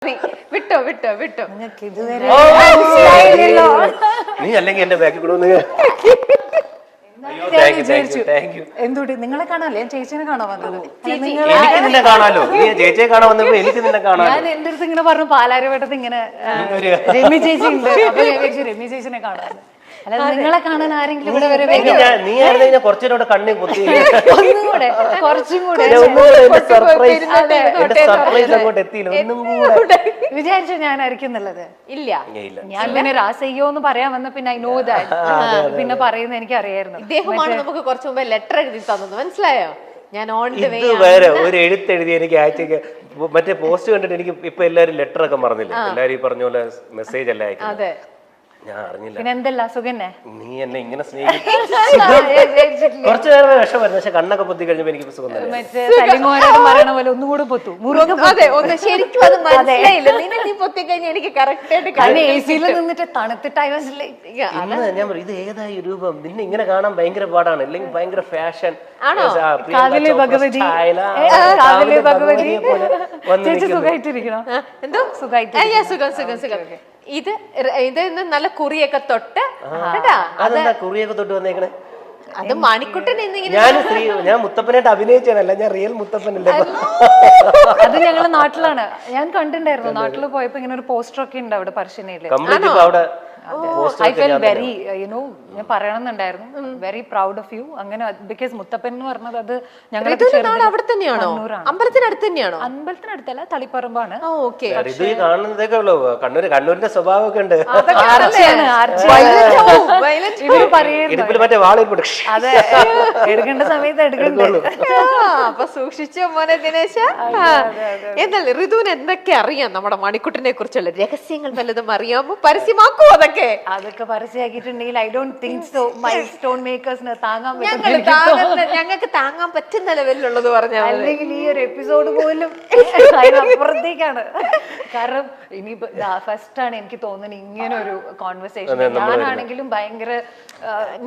വിട്ടോ വിട്ടോ വിട്ടോ. നിങ്ങൾക്ക് ഇതുവരെ നീ അല്ലെങ്കിൽ എന്റെ ബാക്കിൽ കൂടെ എന്തുകൊണ്ട് നിങ്ങളെ കാണാല്ലേ? ഞാൻ ചേച്ചിനെ കാണാൻ വന്നത്. എനിക്ക് നിന്നെ കാണാലോ. നീ ചേച്ചിയെ കാണാൻ വന്നപ്പോ എനിക്ക് നിന്നെ കാണാൻ. ഞാൻ എന്റെ അടുത്ത് ഇങ്ങനെ പറഞ്ഞു പാലാരിവട്ടത്ത് ഇങ്ങനെ രമ്യ ചേച്ചി ഉണ്ട്, അപ്പൊ ഞാൻ വിചാരിച്ചു രമ്യ ചേച്ചിനെ കാണാൻ. അല്ലാതെ നിങ്ങളെ കാണാൻ ആരെങ്കിലും ഇവിടെ വരെ നീ ആയിരുന്നു കുറച്ചുകൂടെ കണ്ണി പൊത്തി ഒന്നുകൂടെ കുറച്ചും കൂടെ വിചാരിച്ചു ഞാനായിരിക്കും എന്നുള്ളത്. ഇല്ല, ഞാൻ പിന്നെ രാസയ്യോ എന്ന് പറയാൻ വന്ന പിന്നെ ഐ നോ ദാറ്റ് പിന്നെ പറയുന്നത് എനിക്ക് അറിയായിരുന്നു. ഇദ്ദേഹമാണ് നമുക്ക് കുറച്ചു മുമ്പ് ലെറ്റർ എഴുതി തന്നത്, മനസ്സിലായോ? ഞാൻ ഓൺ ദ വേ വേറെ ഒരു എഴുത്തെഴുതി എനിക്ക് അയച്ചേക്ക്. മറ്റേ പോസ്റ്റ് കണ്ടിട്ട് എനിക്ക് ഇപ്പൊ എല്ലാരും ലെറ്റർ ഒക്കെ പറഞ്ഞില്ലേ, എല്ലാരും ഈ പറഞ്ഞ പോലെ മെസ്സേജ് അല്ല അയക്കുന്നത്. ഞാൻ അറിഞ്ഞില്ല. പിന്നെ എന്തല്ല സുഖന്നെ? നീ എന്നെ ഇങ്ങനെ സ്നേഹിക്കും. കുറച്ചു നേരം വിഷമായിരുന്നു, പക്ഷെ കണ്ണൊക്കെ പൊത്തി കഴിഞ്ഞപ്പോ എനിക്ക് സുഖം തന്നെ. മറ്റേ സലിമോനോട് പറയണ പോലെ ഒന്നുകൂടെ പൊത്തു. അതെ, ഒന്ന് ശരിക്കും അത് മനസ്സിലായില്ല. നീ പൊത്തി കഴിഞ്ഞാൽ എനിക്ക് കറക്റ്റ് ആയിട്ട് എസിയിൽ നിന്നിട്ട് തണുത്തിട്ട് ഞാൻ പറയും ഇത് ഏതായി രൂപം, നിന്നെ ഇങ്ങനെ കാണാൻ ഭയങ്കര പാടാണ്, അല്ലെങ്കിൽ ഭയങ്കര ഫാഷൻ. കാവിലെ ഭഗവതി ചേച്ചി സുഖമായിട്ടിരിക്കണോ? എന്തോ സുഖം സുഖം സുഖം. ഇത് നല്ല കുറിയൊക്കെ തൊട്ട് അതെന്താ കുറിയൊക്കെ തൊട്ട് വന്നേക്കണേ? അത് മണിക്കുട്ടൻ ഞാൻ മുത്തപ്പനായിട്ട് അഭിനയിച്ചാണല്ല, ഞാൻ റിയൽ മുത്തപ്പനല്ലേ. അത് ഞങ്ങളുടെ നാട്ടിലാണ്, ഞാൻ കണ്ടിട്ടുണ്ടായിരുന്നു. നാട്ടിൽ പോയപ്പോ ഇങ്ങനെ ഒരു പോസ്റ്റർ ഒക്കെ ഉണ്ട് അവിടെ പറശ്ശിനിയില്. അവിടെ ഐ ഫെൽ വെരി യുനോ ഞാൻ പറയണമെന്നുണ്ടായിരുന്നു, വെരി പ്രൗഡ് ഓഫ് യു. അങ്ങനെ ബിക്കോസ് മുത്തപ്പൻ എന്ന് പറഞ്ഞത് അത് ഞങ്ങളുടെ അവിടെ തന്നെയാണോ? അമ്പലത്തിനടുത്ത് തന്നെയാണോ? അമ്പലത്തിനടുത്തല്ല, തളിപ്പറമ്പാണ്. കാണുന്നതൊക്കെ ഉള്ളൂ. കണ്ണൂരിന്റെ സ്വഭാവമൊക്കെ ഉണ്ട്. മറ്റേ വാളിൽ അതെ, എടുക്കേണ്ട സമയത്ത് എടുക്കണ്ടേ. അപ്പൊ സൂക്ഷിച്ചോ മോനെ ദിനേശ. എന്നല്ലേ ഋതുവിന് എന്തൊക്കെ അറിയാം നമ്മുടെ മണിക്കുട്ടനെ കുറിച്ചുള്ള രഹസ്യങ്ങൾ വല്ലതും അറിയാമോ? പരസ്യമാക്കോ? അതൊക്കെ പരസ്യമാക്കിയിട്ടുണ്ടെങ്കിൽ I don't think so my stone മേക്കേഴ്സിന് താങ്ങാൻ ഞങ്ങൾക്ക് താങ്ങാൻ പറ്റുന്ന ലെവലിലുള്ളത് പറഞ്ഞാൽ, അല്ലെങ്കിൽ ഈ ഒരു എപ്പിസോഡ് പോലും അതിനപ്പുറത്തേക്കാണ്. കാരണം ഇനി ഫസ്റ്റ് ആണ് എനിക്ക് തോന്നുന്നത് ഇങ്ങനെ ഒരു കോൺവെർസേഷൻ. ഞാനാണെങ്കിലും ഭയങ്കര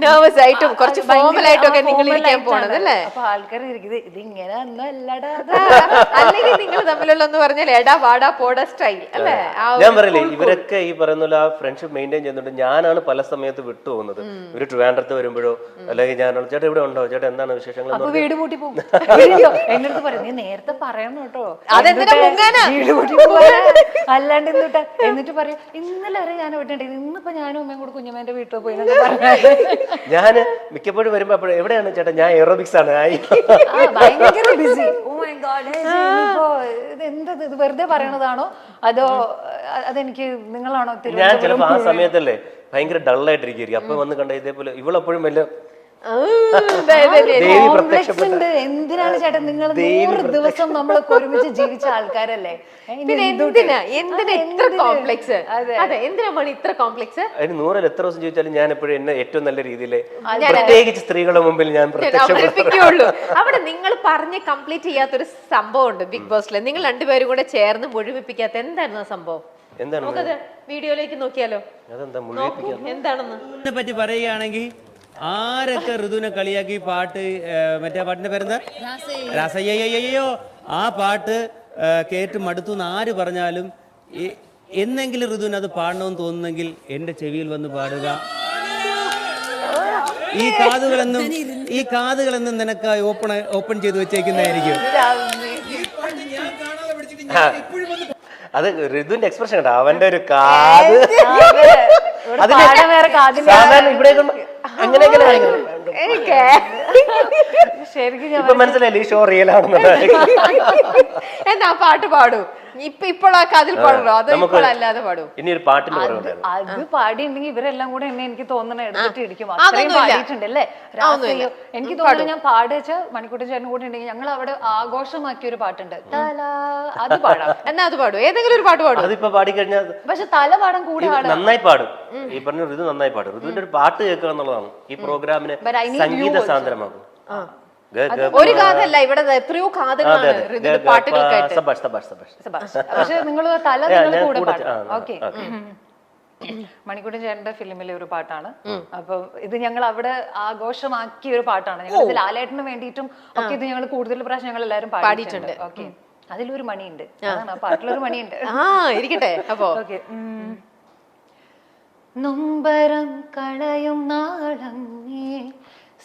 നെർവസ് ആയിട്ടും കുറച്ച് ഫോർമൽ ആയിട്ടും ഒക്കെ നിങ്ങൾ ഇരിക്കാൻ പോണത് അല്ലേ? അപ്പൊ ആൾക്കാർ ഇരിക്കുന്നത് ഇത് ഇങ്ങനെ ഒന്നും അല്ലടാ, അല്ലെങ്കിൽ നിങ്ങൾ തമ്മിലുള്ള എന്ന് പറഞ്ഞാൽ എടാ വാടാ പോടാ സ്റ്റൈൽ അല്ലേ? ഞാൻ പറയില്ലേ, ഇവരൊക്കെ ഈ പറയുന്ന പോലെ ആ ഫ്രണ്ട്ഷിപ്പ് മെയിൻറ്റെയിൻ ചെയ്യുന്നുണ്ട്. ഞാനാണ് പല സമയത്ത് വിട്ടു പോകുന്നത്. ഇവര് ട്രിവാൻഡ്രത്ത് വരുമ്പോഴോ അല്ലെങ്കിൽ ഞാനാണ് ചേട്ടാ ഇവിടെ ഉണ്ടോ, ചേട്ടാ എന്താണ് വിശേഷങ്ങൾ, അപ്പൊ വീട് പൂട്ടി പോകും. എന്നടുത്ത് പറയും നീ നേരത്തെ പറയണം കേട്ടോ, അല്ലാണ്ട് എന്നിട്ട് പറയും ഇന്നലെ വരെ ഞാൻ വിട്ടിട്ടുണ്ട്, ഇന്നിപ്പോ ഞാനും അമ്മയും കൂടെ കുഞ്ഞമ്മേന്റെ വീട്ടിൽ പോയി ഞാൻ മിക്കപ്പോഴും വരുമ്പോ അപ്പോഴും എവിടെയാണ് ചേട്ടാ, ഞാൻ എറോബിക്സ് ആണ്, ഭയങ്കര ബിസി. ഓ മൈ ഗോഡ്, ഇത് എന്താ ഇത് വെറുതെ പറയണതാണോ അതോ അതെനിക്ക് നിങ്ങളാണോ? ഞാൻ ചിലപ്പോ ആ സമയത്തല്ലേ ഭയങ്കര ഡള്ളായിട്ടിരിക്കും. അപ്പൊ വന്ന് കണ്ട ഇതേപോലെ ഇവളെപ്പോഴും വല്ല എന്തിനാണ് ചേട്ടാൻ നിങ്ങൾ 100 ദിവസം നമ്മളൊക്കെ ഒരുമിച്ച് ജീവിച്ച ആൾക്കാരല്ലേ, പിന്നെ എന്തിനാ ഇത്ര കോംപ്ലക്സ്? എന്തിനാ മണി ഇത്ര കോംപ്ലക്സ്? അതിന് 100 എത്ര ദിവസം ചോദിച്ചാലും ഞാൻ എപ്പോഴും എന്നെ ഏറ്റവും നല്ല രീതിയിൽ പ്രത്യേകിച്ച് സ്ത്രീകളുടെ മുമ്പിൽ ഞാൻ അവതരിപ്പിക്കുകയുള്ളൂ. അവിടെ നിങ്ങൾ പറഞ്ഞ് കംപ്ലീറ്റ് ചെയ്യാത്തൊരു സംഭവം ഉണ്ട് ബിഗ് ബോസിൽ, നിങ്ങൾ രണ്ടുപേരും കൂടെ ചേർന്ന് മുഴുമിപ്പിക്കാത്ത. എന്തായിരുന്നു ആ സംഭവം? എന്താണ് നമുക്കത് വീഡിയോയിലേക്ക് നോക്കിയാലോ എന്താണെന്ന് പറ്റി പറയുകയാണെങ്കിൽ ആരൊക്കെ ഋതുവിനെ കളിയാക്കി പാട്ട്, മറ്റേ പാട്ടിന്റെ പേരെന്താ, രസയ്യോ, ആ പാട്ട് കേട്ട് മടുത്തു എന്ന് ആര് പറഞ്ഞാലും എന്നെങ്കിലും ഋതുവിന് അത് പാടണമെന്ന് തോന്നുന്നെങ്കിൽ എന്റെ ചെവിയിൽ വന്ന് പാടുക. ഈ കാതുകളെന്നും നിനക്ക് ഓപ്പൺ ചെയ്ത് വെച്ചേക്കുന്നതായിരിക്കും. അത് ഋതുവിന്റെ എക്സ്പ്രഷൻ കേട്ടോ, അവന്റെ ഒരു കാത് സാധാരണ ഇവിടെ ഇപ്പൊ മനസ്സിലായില്ലേ ഈ ഷോ റിയൽ ആണെന്നുള്ളത്. എന്നാ പാട്ട് പാടൂ, ഇപ്പോൾ ആ കാതിൽ പാടുള്ളൂ, അത് അല്ലാതെ പാടൂ. ഇനി ഒരു പാട്ടിന് അത് പാടിയിട്ടുണ്ടെങ്കിൽ ഇവരെല്ലാം കൂടെ എന്നെ എനിക്ക് തോന്നണ എടുത്തിട്ട് ഇടിക്കും. അത്രയും പാടിയിട്ടുണ്ടല്ലേ രാസയ്യോ. എനിക്ക് തോന്നുന്നു ഞാൻ പാടിച്ച മണിക്കൂട്ടൻ ചേട്ടൻ കൂടെ ഉണ്ടെങ്കിൽ ഞങ്ങൾ അവിടെ ആഘോഷമാക്കിയ ഒരു പാട്ടുണ്ട്, അത് പാടാം. എന്നാ അത് പാടും, ഏതെങ്കിലും ഒരു പാട്ട് പാടും. അതിപ്പോ പാടിക്കഴിഞ്ഞാൽ പക്ഷെ തല പാടാൻ കൂടെ നന്നായി പാടും. ഈ പറഞ്ഞ ഋതു നന്നായി പാടും. ഋതുവിന്റെ ഒരു പാട്ട് കേൾക്കുക എന്നുള്ളതാണ് ഈ പ്രോഗ്രാമിനെ സംഗീത സാന്ദ്രമാകും. ഒരു കാതല്ല, ഇവിടെ എത്രയോ കാതുകളാണ് പാട്ടുകൾക്കായിട്ട്. പക്ഷെ നിങ്ങൾ തല കൂടെ പാടാം. ഓക്കെ, മണിക്കൂട്ടൻ ചേട്ടന്റെ ഫിലിമിലെ ഒരു പാട്ടാണ്. അപ്പൊ ഇത് ഞങ്ങൾ അവിടെ ആഘോഷമാക്കിയ ഒരു പാട്ടാണ്. ഞങ്ങൾ ലാലേട്ടന് വേണ്ടിയിട്ടും ഒക്കെ ഇത് ഞങ്ങൾ കൂടുതൽ പ്രാവശ്യം ഞങ്ങൾ എല്ലാവരും പാടിയിട്ടുണ്ട്. ഓക്കെ, അതിലൊരു മണിയുണ്ട്, അതാണ് ആ പാട്ടിലൊരു മണിയുണ്ട്. ഇരിക്കട്ടെ അപ്പോ. ഓക്കെ. നൊമ്പരം കളയും നാളം നീ,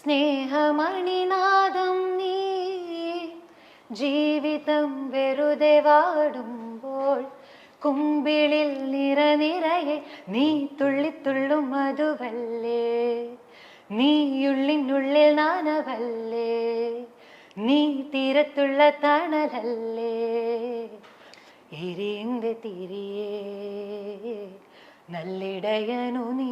സ്നേഹമണിനാദം നീ, ജീവിതം വെറുതെ വാടുമ്പോൾ കുമ്പിളിൽ നിറനിറയെ നീ തുള്ളിത്തുള്ളും മധുവല്ലേ, നീയുള്ളിനുള്ളിൽ നാനവല്ലേ, നീ തീരത്തുള്ള തണലല്ലേ, എരിന്റെ തിരിയേ നല്ലിടയനു നീ.